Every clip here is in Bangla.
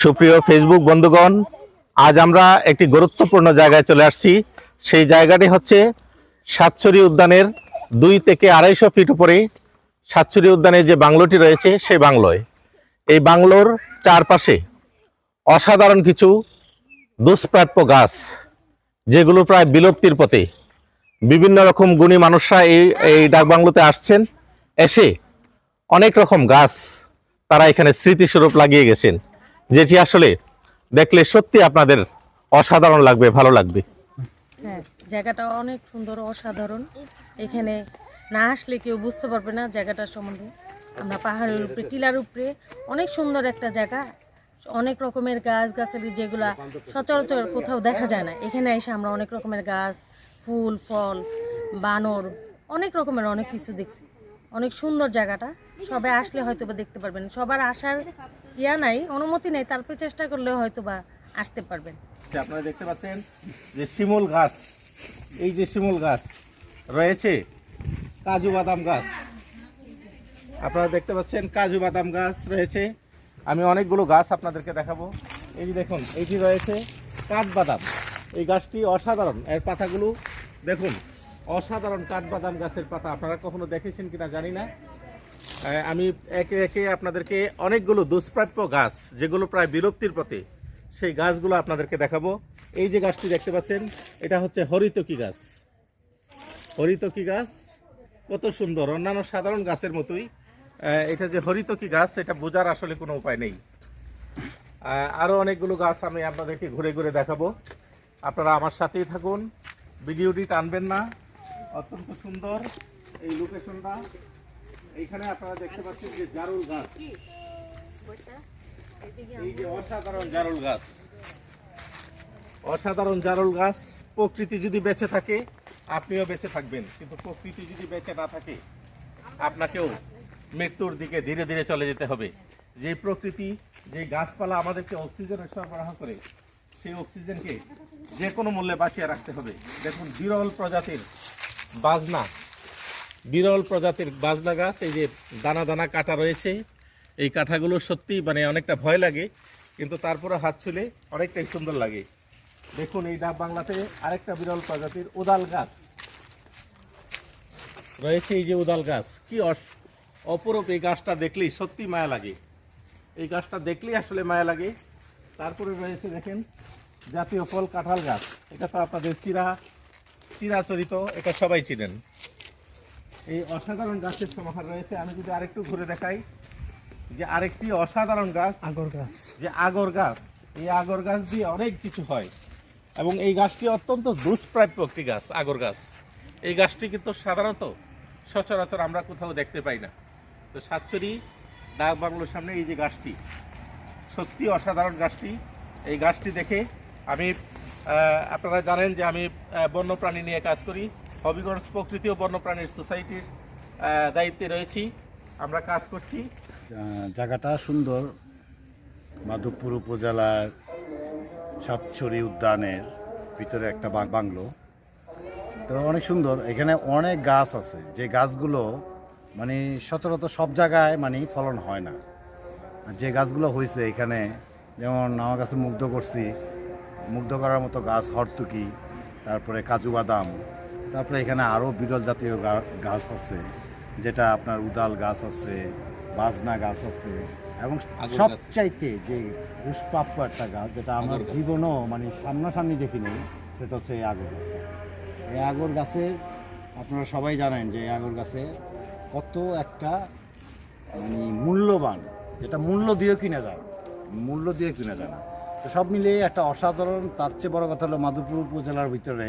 সুপ্রিয় ফেসবুক বন্ধুগণ, আজ আমরা একটি গুরুত্বপূর্ণ জায়গায় চলে আসছি। সেই জায়গাটি হচ্ছে সাতছড়ি উদ্যানের 2 থেকে 250 ফিট উপরে সাতছড়ি উদ্যানের যে বাংলোটি রয়েছে সেই বাংলোয়। এই বাংলোর চারপাশে অসাধারণ কিছু দুষ্প্রাপ্য গাছ, যেগুলো প্রায় বিলুপ্তির পথে। বিভিন্ন রকম গুণী মানুষরা এই ডাক বাংলোতে আসছেন, এসে অনেক রকম গাছ তারা এখানে স্মৃতিস্বরূপ লাগিয়ে গেছেন, যেটি আসলে দেখলে সত্যি আপনাদের অসাধারণ লাগবে, ভালো লাগবে। হ্যাঁ, জায়গাটা অনেক সুন্দর, অসাধারণ। এখানে না আসলে কেউ বুঝতে পারবে না জায়গাটার সম্বন্ধে। আমরা পাহাড়ের উপরে, টিলার উপরে, অনেক সুন্দর একটা জায়গা। অনেক রকমের গাছ গাছালি যেগুলা সচরাচর কোথাও দেখা যায় না। এখানে এসে আমরা অনেক রকমের গাছ, ফুল, ফল, বানর, অনেক রকমের অনেক কিছু দেখছি। অনেক সুন্দর জায়গাটা। সবাই আসলে হয়তো বা দেখতে পারবেন। সবার আসার নাই, অনুমতি নেই, তারপরে চেষ্টা করলে হয়তো বা আসতে পারবেন। আপনারা দেখতে পাচ্ছেন যে শিমুল গাছ, এই যে শিমুল গাছ রয়েছে, কাজু বাদাম গাছ আপনারা দেখতে পাচ্ছেন, কাজু বাদাম গাছ রয়েছে। আমি অনেকগুলো গাছ আপনাদেরকে দেখাবো। এই যে দেখুন, এইটি রয়েছে কাঠবাদাম। এই গাছটি অসাধারণ, এর পাতাগুলো দেখুন, অসাধারণ কাঠবাদাম গাছের পাতা। আপনারা কখনো দেখেছেন কিনা জানি না। আমি একে একে আপনাদেরকে অনেকগুলো দুষ্প্রাপ্য গাছ, যেগুলো প্রায় বিলুপ্তির পথে, সেই গাছগুলো আপনাদেরকে দেখাবো। এই যে গাছটি দেখতে পাচ্ছেন, এটা হচ্ছে হরিতকি গাছ। হরিতকি গাছ কত সুন্দর, অন্যান্য সাধারণ গাছের মতোই। এটা যে হরিতকি গাছ, এটা বোঝার আসলে কোনো উপায় নেই। আরও অনেকগুলো গাছ আমি আপনাদেরকে ঘুরে ঘুরে দেখাবো। আপনারা আমার সাথেই থাকুন, ভিডিওটি টানবেন না। অত্যন্ত সুন্দর এই লোকেশনটা। এইখানে আপনারা দেখতে পাচ্ছেন যে জারুল গাছ, এই যে অসাধারণ জারুল গাছ, অসাধারণ জারুল গাছ। প্রকৃতি যদি বেঁচে থাকে, আপনিও বেঁচে থাকবেন, কিন্তু প্রকৃতি যদি বেঁচে না থাকে, আপনাকেও মৃত্যুর দিকে ধীরে ধীরে চলে যেতে হবে। যে প্রকৃতি, যে গাছপালা আমাদেরকে অক্সিজেন সরবরাহ করে, সেই অক্সিজেনকে যে কোনো মূল্যে বাঁচিয়ে রাখতে হবে। দেখুন, বিরল প্রজাতির বাজনা, বিরল প্রজাতির বাজনা গাছ। এই যে দানা দানা কাটা রয়েছে, এই কাঁটাগুলো সত্যি মানে অনেকটা ভয় লাগে, কিন্তু তারপরে হাত ছুলে অনেকটাই সুন্দর লাগে। দেখুন, এই ডাব বাংলাতে আরেকটা বিরল প্রজাতির উদাল গাছ রয়েছে। এই যে উদাল গাছ, কি অপরূপ! এই গাছটা দেখলেই সত্যি মায়া লাগে, এই গাছটা দেখলেই আসলে মায়া লাগে। তারপরে রয়েছে দেখেন জাতীয় ফল কাঁঠাল গাছ। এটা তো আপনাদের চিরাচরিত, এটা সবাই চিনেন। এই অসাধারণ গাছের সমাহার রয়েছে। আমি যদি আরেকটু ঘুরে দেখাই, যে আরেকটি অসাধারণ গাছ, আগর গাছ। যে আগর গাছ, এই আগর গাছ দিয়ে অনেক কিছু হয়, এবং এই গাছটি অত্যন্ত দুষ্প্রাপ্য একটি গাছ, আগর গাছ। এই গাছটি কিন্তু সাধারণত সচরাচর আমরা কোথাও দেখতে পাই না। তো সাতছড়ি ডাক বাংলোর সামনে এই যে গাছটি, সত্যি অসাধারণ গাছটি। এই গাছটি দেখে আমি, আপনারা জানেন যে আমি বন্যপ্রাণী নিয়ে কাজ করি। হবিগঞ্জ প্রকৃতি ও বন্যপ্রাণীর সোসাইটির দায়িত্বে রয়েছি, আমরা কাজ করছি। জায়গাটা সুন্দর, মাধবপুর উপজেলার সাতছড়ি উদ্যানের ভিতরে একটা বাংলো। তো অনেক সুন্দর, এখানে অনেক গাছ আছে, যে গাছগুলো মানে সচরাচর সব জায়গায় মানে ফলন হয় না। যে গাছগুলো হয়েছে এখানে, যেমন আমার কাছে মুগ্ধ করার মতো গাছ হরতুকি, তারপরে কাজু বাদাম, তারপরে এখানে আরও বিরল জাতীয় গাছ আছে, যেটা আপনার উদাল গাছ আছে, বাজনা গাছ আছে, এবং সবচাইতে যে দুষ্প্রাপ্য একটা গাছ, যেটা আমার জীবনও মানে সামনাসামনি দেখিনি, সেটা হচ্ছে এই আগর গাছটা। এই আগর গাছের আপনারা সবাই জানেন যে এই আগর গাছে কত একটা মানে মূল্যবান, যেটা মূল্য দিয়ে কিনা যায় না। তো সব মিলিয়ে একটা অসাধারণ। তার চেয়ে বড় কথা হলো মাধবপুর উপজেলার ভিতরে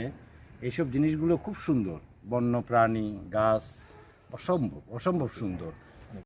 এইসব জিনিসগুলো খুব সুন্দর, বন্য প্রাণী, গাছ অসম্ভব সুন্দর।